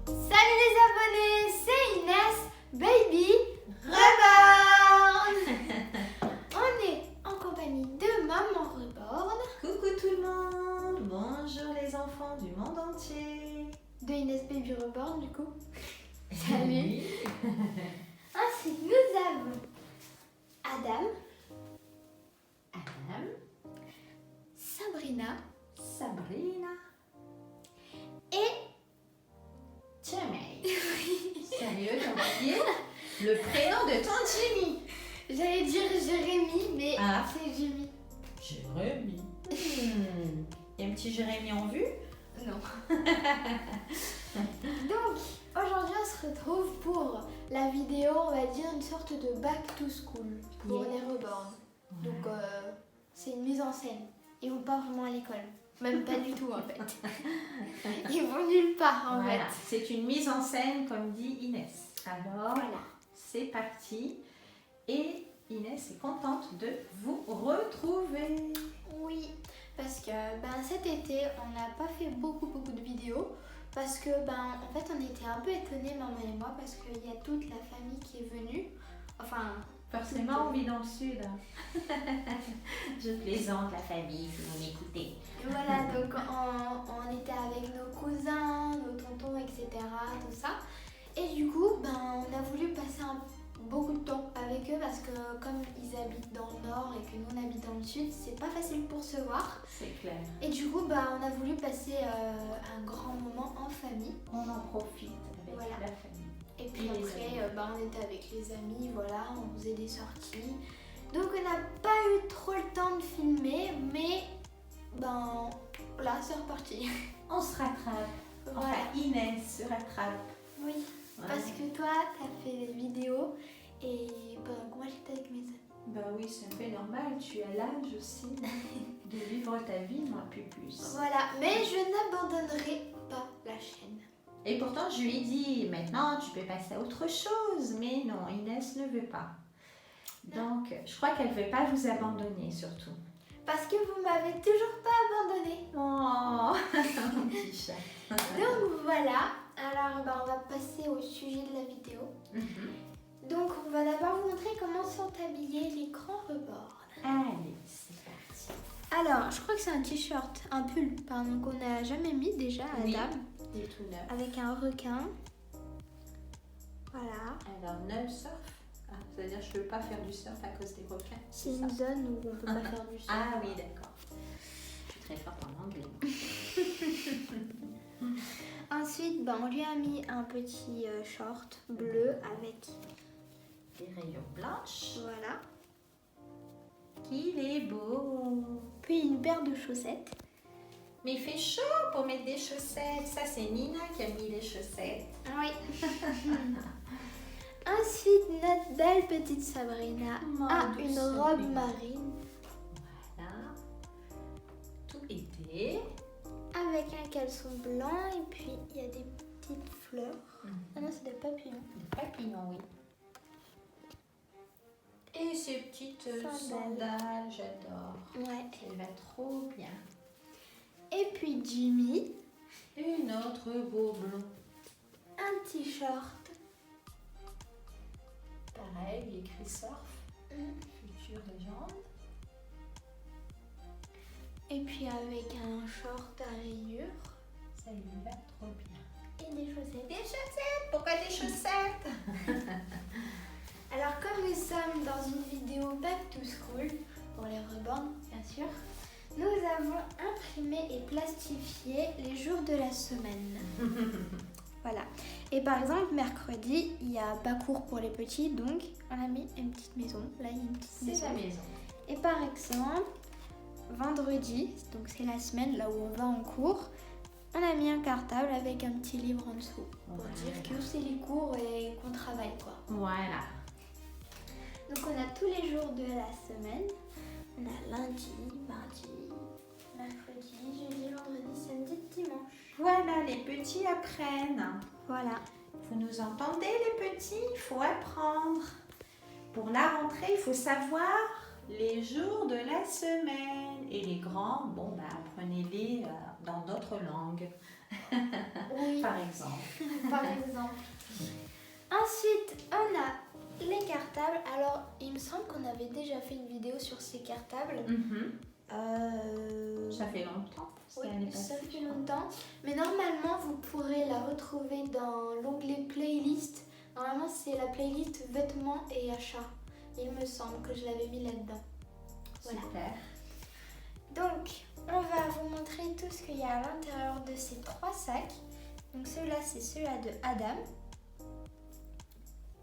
Salut les abonnés, c'est Inès, Baby Reborn. On est en compagnie de Maman Reborn, Coucou tout le monde, bonjour les enfants du monde entier. de Inès Baby Reborn du coup. Salut. Ensuite nous avons Adam, Adam, Sabrina Sabrina et Jimmy. Sérieux, t'as oublié le prénom de ton Jimmy? j'allais dire Jérémy mais Ah. c'est Jimmy. Jérémy. Y a un petit Jérémy en vue? Non. Donc aujourd'hui on se retrouve pour la vidéo, on va dire une sorte de back to school pour Yeah. les Reborn. Donc c'est une mise en scène. Ils vont pas vraiment à l'école. Même pas du tout en fait. Ils vont nulle part en Voilà, fait. c'est une mise en scène comme dit Inès. Alors, Voilà. c'est parti. Et Inès est contente de vous retrouver. Oui, parce que cet été on n'a pas fait beaucoup de vidéos. Parce que en fait on était un peu étonnés maman et moi parce qu'il y a toute la famille qui est venue. Enfin, Forcément, on vit dans le sud. Je plaisante, la famille, si vous m'écoutez. voilà, donc on était avec nos cousins, nos tontons, etc. Tout ça. Et du coup, on a voulu passer beaucoup de temps avec eux parce que comme ils habitent dans le nord et que nous on habite dans le sud, c'est pas facile pour se voir. C'est clair. Et du coup, on a voulu passer un grand moment en famille. On en profite avec Voilà. la famille. Et puis Et les après, on était avec les amis, voilà, on faisait des sorties. Donc on n'a pas eu trop le temps de filmer, mais là c'est reparti. On se rattrape. Voilà. Enfin, Inès se rattrape. Oui, Ouais. parce que toi, t'as fait des vidéos et moi j'étais avec mes amis. Bah oui, c'est un peu normal. Tu as l'âge aussi de vivre ta vie, moi, plus. Voilà, mais je n'abandonnerai pas la chaîne. Et pourtant, je lui ai dit, maintenant, tu peux passer à autre chose. Mais non, Inès ne veut pas. Donc, je crois qu'elle ne veut pas vous abandonner, surtout. Parce que vous m'avez toujours pas abandonnée. Oh, mon petit chat. Donc voilà, alors on va passer au sujet de la vidéo. Donc on va d'abord vous montrer comment sont habillés les grands Reborn. Allez, c'est parti. Alors, je crois que c'est un t-shirt, un pull, pardon, qu'on n'a jamais mis déjà à Oui. Adam, Il est tout neuf. avec un requin. Voilà. Alors, no surf. Ah, c'est-à-dire que je ne peux pas faire du surf à cause des requins. C'est une zone où on peut pas faire du surf. Ah oui, d'accord. Je suis très forte en anglais. Ensuite, on lui a mis un petit short bleu avec, Des rayons blanches. voilà, Qu'il est beau. puis une paire de chaussettes. Mais il fait chaud pour mettre des chaussettes. Ça, c'est Nina qui a mis les chaussettes. Oui. Ensuite, notre belle petite Sabrina a douce une robe Sabrina. marine Voilà. Tout été. avec un caleçon blanc et puis il y a des petites fleurs. Ah non, c'est des papillons. Des papillons, oui. Et ces petites Sandales. sandales, j'adore. Ouais. Elle va trop bien. Et puis Jimmy, Une autre beau blond. un t-shirt. Pareil, il écrit surf. Future légende. Et puis avec un short à rayures Ça lui va trop bien. et des chaussettes. Des chaussettes. Pourquoi des chaussettes? Alors comme nous sommes dans une vidéo back to school, pour les Reborn bien sûr, nous avons imprimé et plastifié les jours de la semaine. Voilà. Et par exemple, mercredi, il y a pas cours pour les petits, donc on a mis une petite maison. Là, il y a une petite C'est maison. la maison. Et par exemple, vendredi, donc c'est la semaine là où on va en cours, on a mis un cartable avec un petit livre en dessous pour Voilà. dire que c'est les cours et qu'on travaille quoi. Voilà. Donc on a tous les jours de la semaine. On a lundi, mardi, mercredi, jeudi, vendredi, samedi, dimanche. Voilà, les petits apprennent. Voilà. Vous nous entendez les petits? Il faut apprendre. Pour la rentrée, il faut savoir les jours de la semaine. Et les grands, bon, ben, apprenez-les dans d'autres langues, Oui, par exemple. par exemple. Ensuite, on a les cartables. Alors, il me semble qu'on avait déjà fait une vidéo sur ces cartables. Ça fait longtemps. Oui, l'année ça passée, fait je crois. longtemps. Mais normalement, vous pourrez la retrouver dans l'onglet playlist. Normalement, c'est la playlist vêtements et achats. Il me semble que je l'avais mis là-dedans. Voilà. Super. Donc, on va vous montrer tout ce qu'il y a à l'intérieur de ces 3 sacs. Donc, celui-là, c'est celui-là de Adam.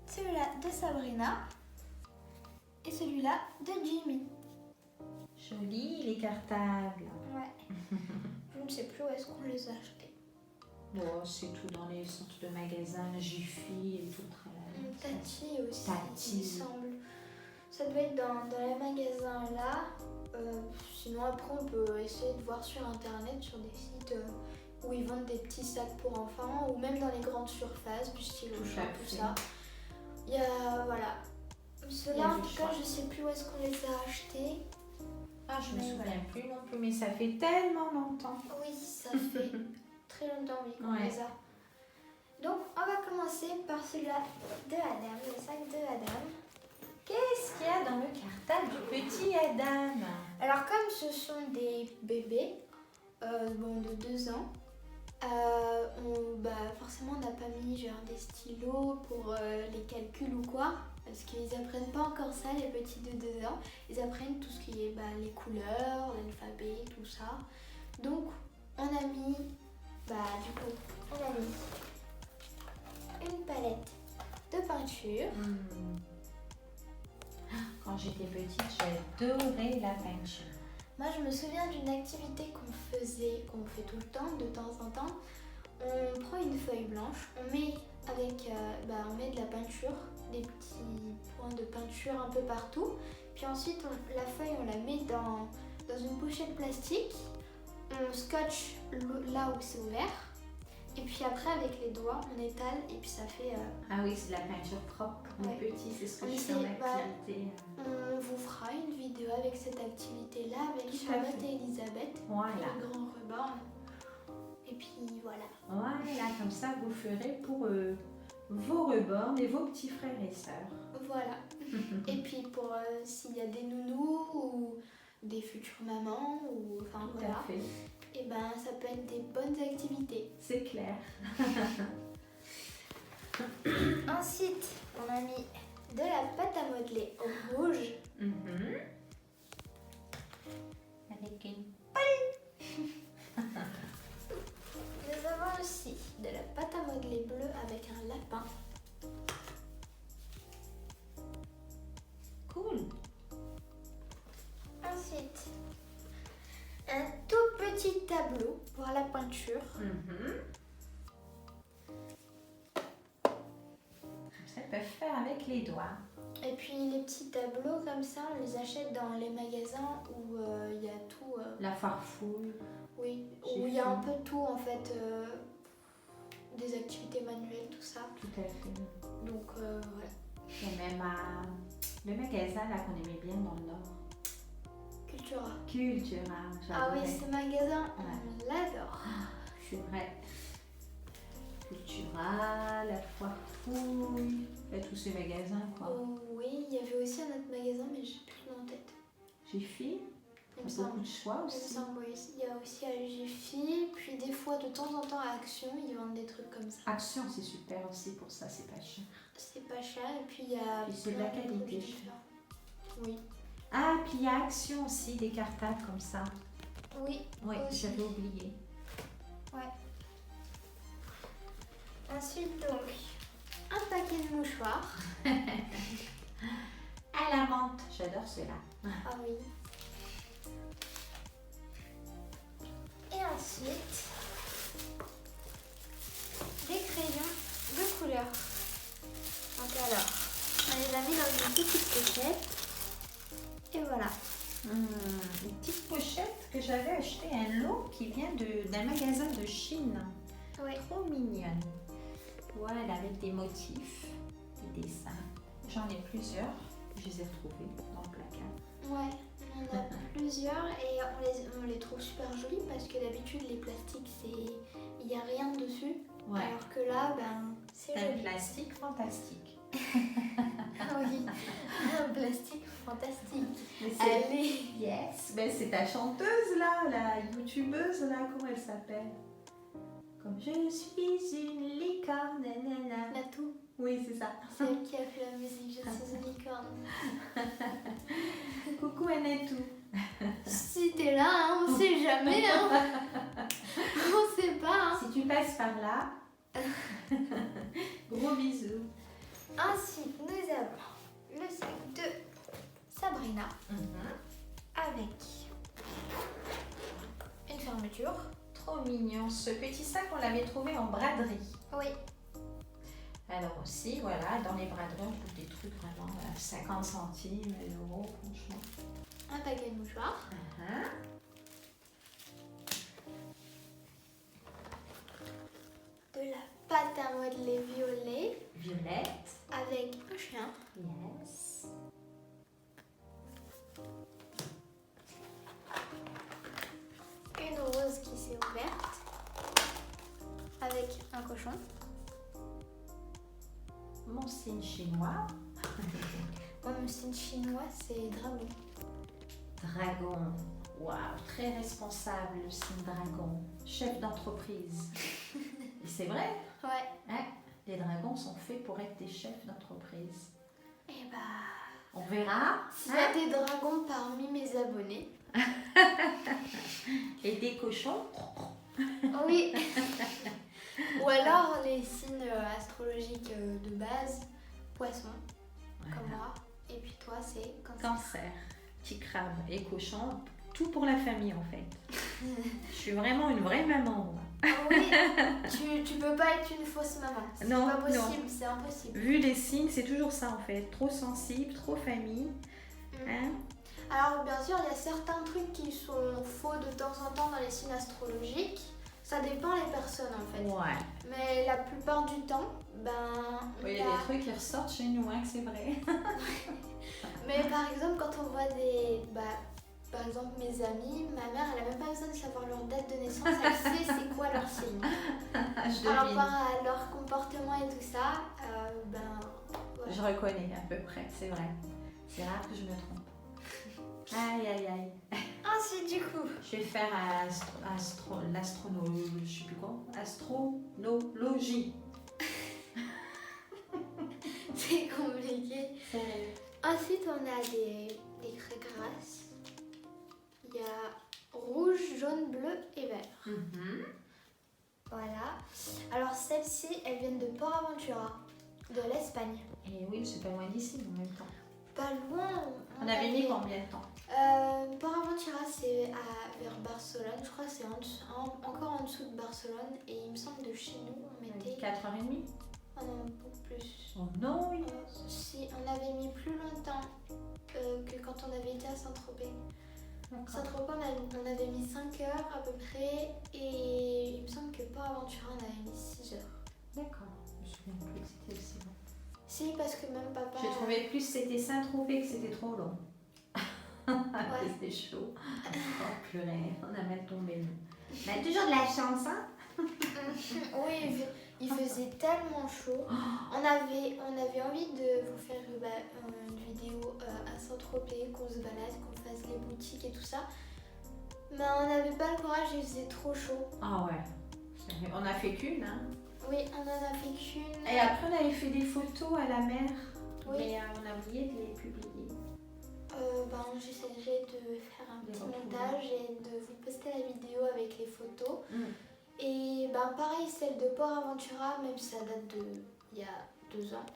Celui-là de Sabrina. Et celui-là de Jimmy. Joli les cartables. Ouais. Je ne sais plus où est-ce qu'on les a achetés. Bon, c'est tout dans les centres de magasins, Jiffy et tout. Tati aussi, Tati. il me semble. Ça doit être dans les magasins là. Sinon après on peut essayer de voir sur internet, sur des sites où ils vendent des petits sacs pour enfants ou même dans les grandes surfaces, du style Auchan, tout ça. Il y a, voilà. Ceux-là en tout cas je sais plus où est-ce qu'on les a achetés. Ah, je me souviens plus non plus, mais ça fait tellement longtemps. Oui, ça fait très longtemps oui, qu'on les a. Donc on va commencer par celui-là de Adam, le sac de Adam. Qu'est-ce qu'il y a dans le cartable du petit Adam? Alors comme ce sont des bébés de 2 ans, forcément on n'a pas mis genre des stylos pour les calculs ou quoi, parce qu'ils apprennent pas encore ça les petits de 2 ans. Ils apprennent tout ce qui est les couleurs, l'alphabet, tout ça. Donc on a mis, une palette de peinture. Quand j'étais petite, j'adorais la peinture. Moi, je me souviens d'une activité qu'on fait tout le temps, de temps en temps. On prend une feuille blanche, on met on met de la peinture, des petits points de peinture un peu partout. Puis ensuite, la feuille, on la met dans une pochette plastique. On scotche là où c'est ouvert. Et puis après, avec les doigts, on étale et puis ça fait... Ah oui, c'est de la peinture propre pour les petits, c'est ce que je fais en activité. On vous fera une vidéo avec cette activité-là, avec Charlotte et Elisabeth. Voilà. Le grand ruban. Et puis voilà. Voilà, comme ça vous ferez pour vos reborns et vos petits frères et sœurs. Voilà. Et puis pour s'il y a des nounous ou des futures mamans, ou enfin Tout voilà. à fait. Et ça peut être des bonnes activités. C'est clair. Ensuite, on a mis de la pâte à modeler rouge. Avec une... Nous avons aussi de la pâte à modeler bleue avec un lapin. Cool. Ensuite, un tout petit tableau pour la peinture. Ça peut faire avec les doigts. Et puis les petits tableaux comme ça, on les achète dans les magasins où il y a tout. La foire fouille. Oui, où il y a un peu tout en fait. Des activités manuelles, tout ça. Tout à fait. Donc voilà. Et même le magasin là qu'on aimait bien dans le Nord. Cultura. Cultura. Ah oui, ce magasin, Ouais. on l'adore. C'est vrai. Cultura, la foire fouille, tous ces magasins quoi. Oui, il y avait aussi un autre magasin, mais j'ai plus le nom en tête. Jiffy, Il me beaucoup semble. de choix Il me aussi. semble, oui. Il y a aussi à Jiffy, puis des fois, de temps en temps, à Action, ils vendent des trucs comme ça. Action, c'est super aussi pour ça, c'est pas cher. C'est pas cher, et puis il y a. Puis c'est de la plein qualité. produits différents. Oui. Ah, puis il y a Action aussi, des cartables comme ça. Oui. Oui, aussi. j'avais oublié. Ouais. Ensuite, donc, un paquet de mouchoirs. À la menthe, j'adore cela. Ah oui. Et ensuite, des crayons de couleur. Donc alors, on les a mis dans une petite pochette. Et voilà. Une petite pochette que j'avais acheté, un lot qui vient d'un magasin de Chine. Ouais. Trop mignonne. Voilà, avec des motifs, des dessins. J'en ai plusieurs. Je les ai retrouvés dans le placard. Ouais, on en a plusieurs et on les trouve super jolis parce que d'habitude les plastiques il n'y a rien dessus. Ouais. Alors que là, c'est Un joli. plastique fantastique. Ah oui, un plastique fantastique. Mais Allez, yes. Ben, c'est ta chanteuse là, la youtubeuse là, comment elle s'appelle? Comme je suis une licorne, nanana. Natou, Oui, c'est ça. c'est elle qui a fait la musique, je suis une licorne. Coucou Anatou. Si t'es là, hein, on sait jamais, hein. On sait pas, hein. Si tu passes par là, gros bisous. Ensuite, nous avons le sac de Sabrina avec une fermeture. Trop mignon. Ce petit sac, on l'avait trouvé en braderie. Oui. Alors aussi, voilà, dans les braderies, on trouve des trucs vraiment à 50 centimes, 1 euro, franchement. Un paquet de mouchoirs. De la pâte à modeler violet Violette. avec un chien. Yes. Une rose qui s'est ouverte avec un cochon. Mon signe chinois. Mon signe chinois, c'est dragon. Dragon. Waouh, très responsable le signe dragon. Chef d'entreprise. Et c'est vrai, Ouais. hein? Les dragons sont faits pour être des chefs d'entreprise. Et On verra. s'il y a des dragons parmi mes abonnés. Et des cochons. Oui. Ou alors les signes astrologiques de base, poisson, comme moi. Et puis toi, c'est Cancer, petit crabe et cochon, tout pour la famille en fait. Je suis vraiment une vraie maman, moi. Ah oui, tu peux pas être une fausse maman. C'est Non, pas non. possible, c'est impossible. Vu les signes, c'est toujours ça en fait. Trop sensible, trop famille. Hein? Alors bien sûr, il y a certains trucs qui sont faux de temps en temps dans les signes astrologiques. Ça dépend des personnes en fait. Ouais. Mais la plupart du temps, Il y a des trucs qui ressortent chez nous, hein, que c'est vrai. Mais par exemple, quand on voit par exemple mes amis, ma mère, elle a même pas besoin de savoir leur date de naissance, elle sait c'est quoi leur signe. Je Par devine. rapport à leur comportement et tout ça, voilà. Je reconnais à peu près, c'est vrai. C'est rare que je me trompe. Aïe, aïe, aïe. Ensuite, du coup, Je vais faire l'astronomie, je sais plus quoi. Astrologie. c'est compliqué. Sérieux. Ensuite, on a des craies-grasses. Il y a rouge, jaune, bleu et vert. Voilà. Alors, celles-ci, elles viennent de Port Aventura, de l'Espagne. Et oui, c'est pas loin d'ici en même temps. Pas loin. On avait mis combien de temps? Port Aventura, c'est vers Barcelone. Je crois que c'est encore en dessous de Barcelone. Et il me semble de chez nous, on mettait 4h30. oh non, beaucoup plus. Oh non, oui. Si, on avait mis plus longtemps que quand on avait été à Saint-Tropez. Saint-Tropez, on avait mis 5 heures à peu près. Et il me semble que Port Aventura, on avait mis 6 heures. D'accord. Je me souviens plus que c'était aussi long. Si, parce que même papa... Je trouvais plus que c'était Saint-Tropez que c'était trop long. Ouais. C'était chaud. Oh purée, on a mal tombé nous. Mais toujours de la chance, hein? Oui, il faisait tellement chaud. On avait envie de vous faire une vidéo à Saint-Tropez, qu'on se balade, qu'on fasse les boutiques et tout ça. Mais on n'avait pas le courage, il faisait trop chaud. Ah ouais. On a fait qu'une, hein? Oui, on en a fait qu'une. Et après, on avait fait des photos à la mer. Oui. Mais on a oublié de les publier. J'essaierai de faire un petit montage et de vous poster la vidéo avec les photos. Et pareil, celle de Port Aventura, même si ça date il y a 2 ans.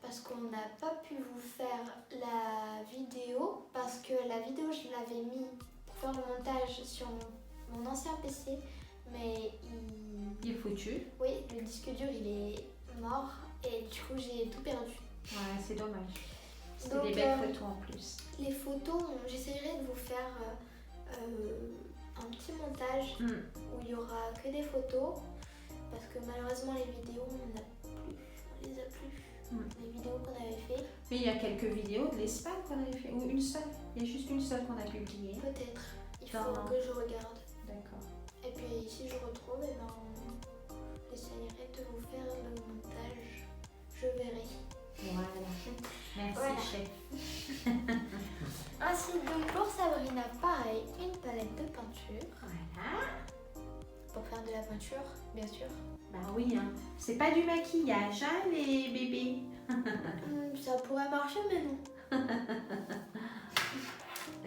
Parce qu'on n'a pas pu vous faire la vidéo, parce que la vidéo, je l'avais mis pour faire le montage sur mon ancien PC, mais Il est foutu. oui, le disque dur, il est mort, et du coup, j'ai tout perdu. Ouais, c'est dommage. C'était Donc, des belles photos en plus. Les photos, j'essaierai de vous faire un petit montage où il y aura que des photos parce que malheureusement les vidéos on les a plus. Les vidéos qu'on avait fait. Mais il y a quelques vidéos de l'Espagne qu'on avait fait, ou une seule. Il y a juste une seule qu'on a publiée. Peut-être. Il faut que je regarde. D'accord. Et puis si je retrouve, j'essaierai de vous faire le montage. Je verrai. Voilà. Merci Voilà. chef. Ensuite, donc pour Sabrina, pareil, une palette de peinture. Voilà. Pour faire de la peinture, bien sûr. Bah oui, hein. C'est pas du maquillage, hein, les bébés. Ça pourrait marcher, mais non.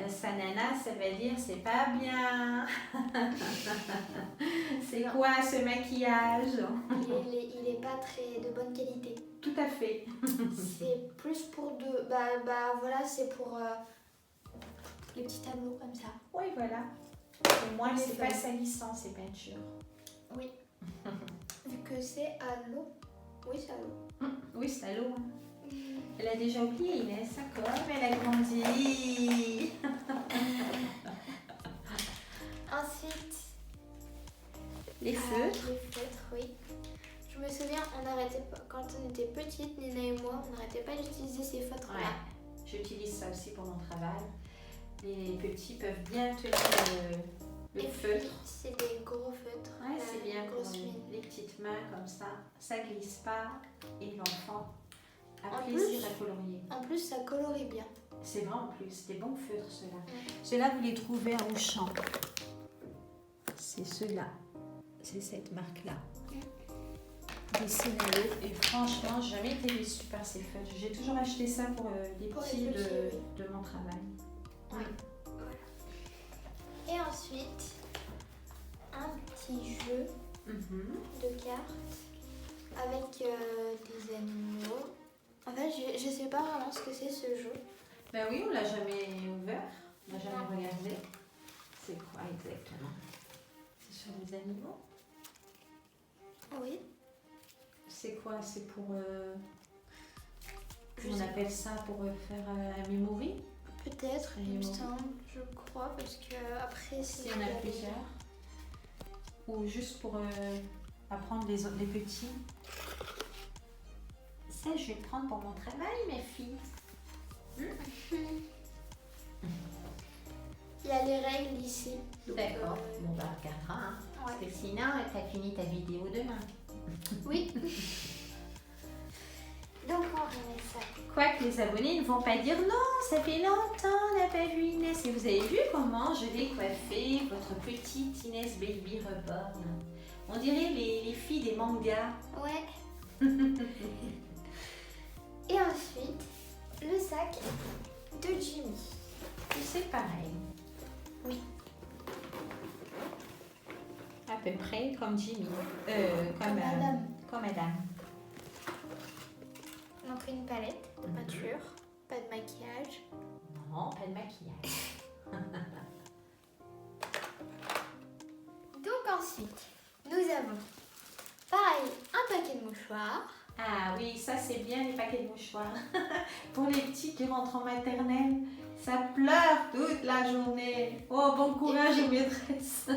Sa nana, ça veut dire c'est pas bien. C'est quoi ce maquillage? Il est pas très de bonne qualité. Tout à fait. C'est plus pour de... voilà, c'est pour les petits tableaux comme ça. Oui, voilà. Au moins, c'est pas salissant, ces peintures. Oui. Vu que c'est à l'eau. Oui, c'est à l'eau. Oui, c'est à l'eau. Elle a déjà oublié, Inès, d'accord, mais elle a grandi. Ensuite, les feutres. Les feutres, oui. Je me souviens, on n'arrêtait pas, quand on était petite, Nina et moi, on n'arrêtait pas d'utiliser ces feutres-là. Ouais, j'utilise ça aussi pour mon travail. Les petits peuvent bien tenir le feutre. C'est des gros feutres. Ouais, c'est bien pour grosses mines. les petites mains comme ça glisse pas et l'enfant a plaisir à colorier. En plus, ça colorie bien. C'est vrai en plus, des bons feutres ceux-là. Ceux-là, vous les trouvez à Auchan. C'est ceux-là. C'est cette marque-là. Dessinez-le. Et franchement, j'ai jamais été déçue par ces feutres. J'ai toujours acheté ça pour les petits de mon travail. Oui. Voilà. Et ensuite, un petit jeu de cartes avec des animaux. En fait, je sais pas vraiment ce que c'est ce jeu. Ben oui, on l'a jamais ouvert, on l'a jamais regardé. C'est quoi exactement? C'est sur les animaux? Oui. C'est quoi? C'est pour... on appelle ça pour faire un memory? Peut-être, il me semble, je crois, parce que après... S'il y en a plusieurs. Ou juste pour apprendre les petits. Ça, je vais le prendre pour mon travail, mes filles. Il y a les règles ici. D'accord. Bon, bah, on regardera. Hein. Ouais. Parce que sinon, t'as fini ta vidéo demain. Oui. Donc, on remet ça. Quoique les abonnés ne vont pas dire non, ça fait longtemps, on n'a pas vu Inès. Et vous avez vu comment je l'ai coiffée, votre petite Inès Baby Reborn. On dirait les filles des mangas. Ouais. Et ensuite, le sac de Jimmy. C'est pareil. Oui. À peu près comme Jimmy. Comme Madame. Donc une palette de peinture, pas de maquillage. Non, pas de maquillage. Donc ensuite, nous avons pareil un paquet de mouchoirs. Ah oui, ça c'est bien les paquets de mouchoirs. Pour les petits qui rentrent en maternelle, ça pleure toute la journée. Oh, bon courage aux maîtresses.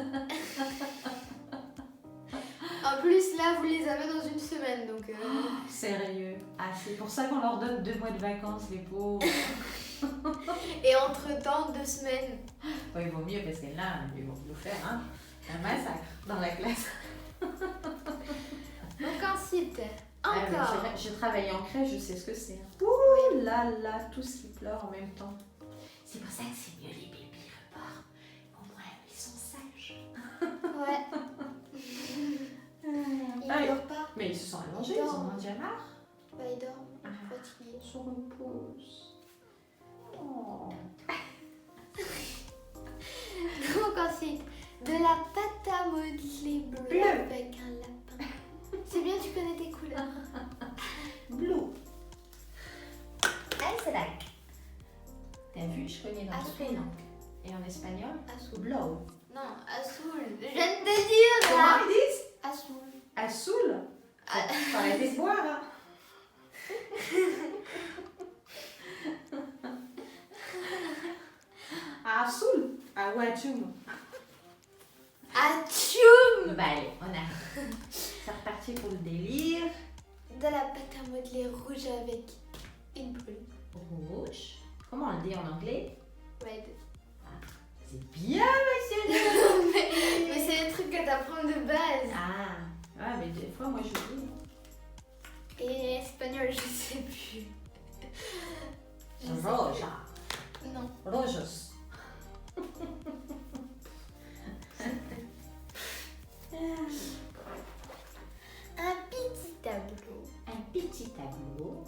En plus là, vous les avez dans une semaine, donc... Sérieux. Ah, c'est pour ça qu'on leur donne 2 mois de vacances, les pauvres. Et entre-temps, 2 semaines. Ouais, il vaut mieux parce que là, ils vont nous faire un massacre dans la classe. Donc ensuite, encore... J'ai travaillé en crèche, je sais ce que c'est. Ouh là là, tous qui pleurent en même temps. C'est pour ça que c'est mieux les bébés reborn. Au moins, ils sont sages. Ouais. Ils dorment pas. Mais ils se sont allongés, ils en ont déjà marre. Bah, ils dorment, fatigués. Ils se reposent. Oh. Donc ensuite, de la pâte à modeler bleue avec un lapin. C'est bien, tu connais tes couleurs. Blue. Azrak. T'as vu, je connais dans tous les langues. Et en espagnol, Azul. blow. Non, azul. Je viens de te dire. Comment ils disent? Azul. Azul. Faut arrêter de boire. Hein. Awatchoum. Atchoum! Bah allez, on a. C'est reparti pour le délire. De la pâte à modeler rouge avec une poule. Rouge. Comment on le dit en anglais? Red. C'est bien, monsieur. Mais c'est le truc que t'apprends de base. Ah, ouais, mais des fois, moi, je dis. Et espagnol, je sais plus. Je sais Roja. plus. Non. Rojos. Un petit tableau. Un petit tableau.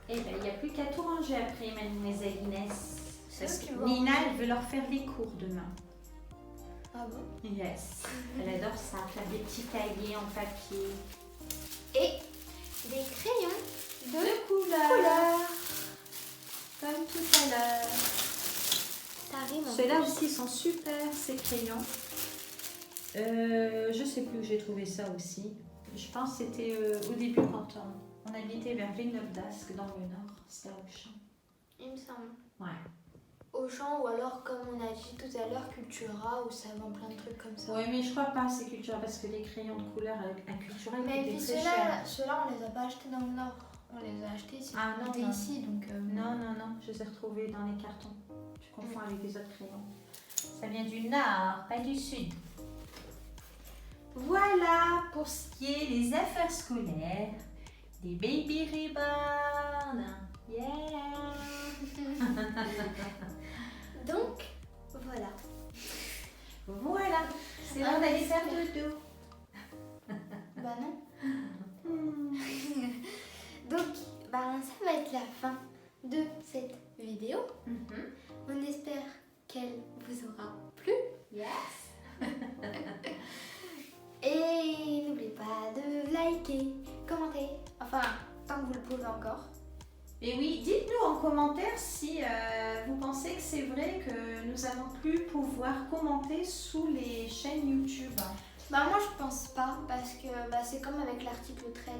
Eh bien, il n'y a plus qu'à tout ranger après, mademoiselle Inès. Parce C'est que eux qui vont Nina, ranger. elle veut leur faire les cours demain. Ah bon? Yes. Elle adore ça, faire des petits cahiers en papier. Et des crayons de couleur. Comme tout à l'heure. Ça rime en Ceux-là plus. aussi sont super, ces crayons. Je sais plus où j'ai trouvé ça aussi. Je pense que c'était au début quand on habitait vers Villeneuve-d'Ascq dans le nord. C'était à Auchan. Il me semble. Ouais. Auchan ou alors comme on a dit tout à l'heure Cultura où ça vend plein de trucs comme ça. Oui, mais je crois pas c'est Cultura parce que les crayons de couleur à Cultura ils Mais coûtaient puis très cher. ceux-là on les a pas achetés dans le nord. On les a achetés ici. Ah, On non, était non. ici donc. Non, je les ai retrouvés dans les cartons. Tu confonds avec les autres crayons. Ça vient du nord, pas du sud. Voilà pour ce qui est des affaires scolaires, des baby ribbons. Yeah! Donc voilà. Voilà, c'est l'heure d'aller faire dodo. Bah non. Donc bah ça va être la fin de cette vidéo. On espère qu'elle vous aura plu. Yes! Et n'oubliez pas de liker, commenter, enfin tant que vous le pouvez encore. Et oui, dites-nous en commentaire si vous pensez que c'est vrai que nous allons plus pouvoir commenter sous les chaînes YouTube. Bah moi je pense pas parce que bah, c'est comme avec l'article 13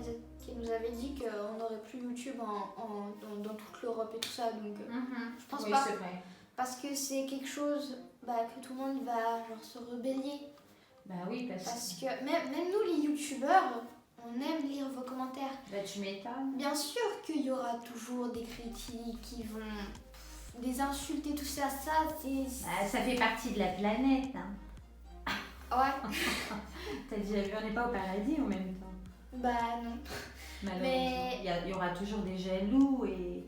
qui nous avait dit qu'on n'aurait plus YouTube dans toute l'Europe et tout ça donc je pense Oui, pas c'est vrai. parce que c'est quelque chose bah, que tout le monde va genre se rebeller Bah oui, parce que même nous les youtubeurs on aime lire vos commentaires. Bah tu m'étonnes. Bien sûr qu'il y aura toujours des critiques qui vont des insultes et tout ça c'est Bah, ça fait partie de la planète. Hein. ouais. T'as déjà vu, on n'est pas au paradis en même temps. Bah non. Malheureusement. Mais- Il y aura toujours des jaloux et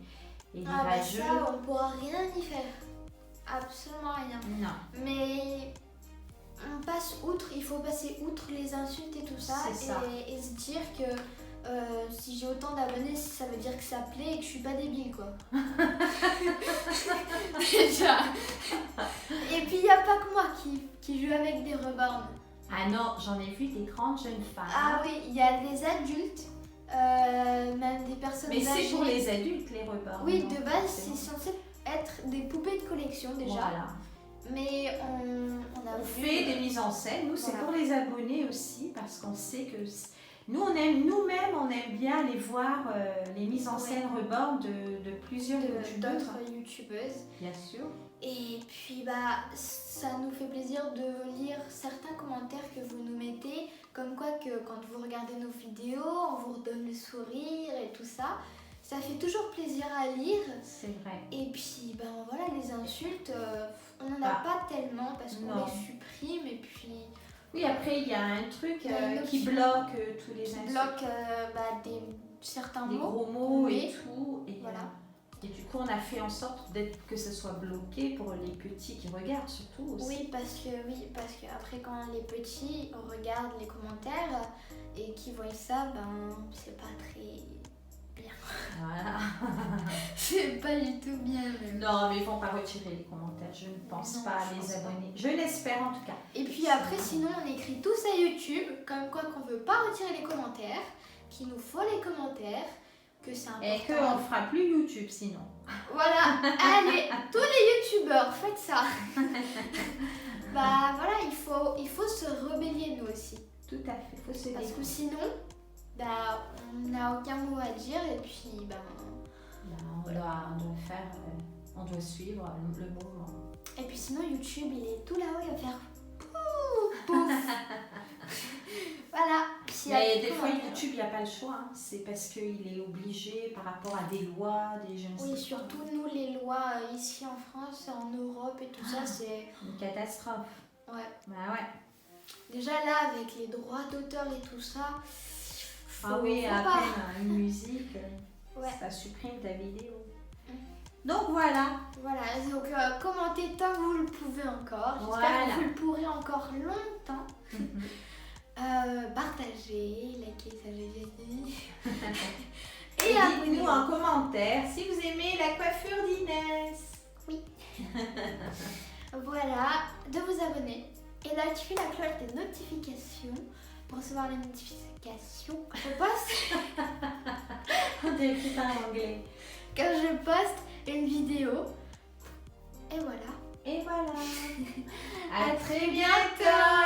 des Ah bah rageux. ça on pourra rien y faire. Absolument rien. Non. Mais on passe outre, il faut passer outre les insultes et tout ça, C'est ça. et se dire que si j'ai autant d'abonnés, ça veut dire que ça plaît et que je suis pas débile quoi. Déjà. Et puis il n'y a pas que moi qui joue avec des reborns. Ah non, j'en ai vu des grandes jeunes femmes. Ah oui, il y a des adultes, même des personnes Mais âgées. c'est pour les adultes les repas. Oui, non, de base forcément. c'est censé être des poupées de collection déjà. Voilà. Mais on a On voulu- fait des mises en scène. Nous, c'est Voilà. pour les abonnés aussi parce qu'on sait que nous, on aime nous-mêmes, on aime bien aller voir les mises en Ouais. scène rebord de plusieurs youtubeurs. d'autres youtubeuses. Bien sûr. Et puis bah ça nous fait plaisir de lire certains commentaires que vous nous mettez, comme quoi que quand vous regardez nos vidéos, on vous redonne le sourire et tout ça. Ça fait toujours plaisir à lire. C'est vrai. Et puis ben voilà, les insultes, on n'en a Ah. pas tellement parce qu'on Non. les supprime et puis Oui, après, il y a un truc Il y a une qui option bloque tous les qui insultes. bloque certains Des mots. gros mots et Oui. tout. Et, Voilà. et du coup, on a fait en sorte que ce soit bloqué pour les petits qui regardent surtout aussi. Oui, parce que après quand les petits regardent les commentaires et qu'ils voient ça, ben c'est pas très bien. Voilà. C'est pas du tout bien même. Non, mais ils vont pas retirer les commentaires. Je ne pense Non, pas je les pense pas. abonnés. Je l'espère en tout cas. Et puis après sinon on écrit tous à YouTube comme quoi qu'on veut pas retirer les commentaires, qu'il nous faut les commentaires, que c'est important. Et qu'on fera plus YouTube sinon. Voilà, allez, tous les youtubeurs, faites ça. Bah voilà, il faut se rebeller nous aussi. Tout à fait. Faut se Parce défendre. que sinon, bah, on n'a aucun mot à dire et puis bah, Là, on doit faire On doit suivre le mouvement. Et puis sinon, YouTube, il est tout là-haut, il va faire pouf. Voilà. Mais des fois, YouTube, il n'y a pas le choix. Hein. C'est parce qu'il est obligé par rapport à des lois, des jeunes. Oui, surtout nous, les lois ici en France, en Europe et tout ça, c'est une catastrophe. Ouais. Bah ouais. Déjà là, avec les droits d'auteur et tout ça. Ah oui, à peine une musique, ouais. Ça supprime ta vidéo. Donc voilà. Voilà, donc commentez tant que vous le pouvez encore. J'espère que vous le pourrez encore longtemps. Partagez, likez, ça j'ai déjà dit. Et dites-nous en commentaire si vous aimez la coiffure d'Inès. Oui. Voilà, de vous abonner et d'activer la cloche des notifications pour recevoir les notifications quand je poste. On dirait que c'est en anglais. Quand je poste une vidéo. Et voilà. Et voilà. À très bientôt.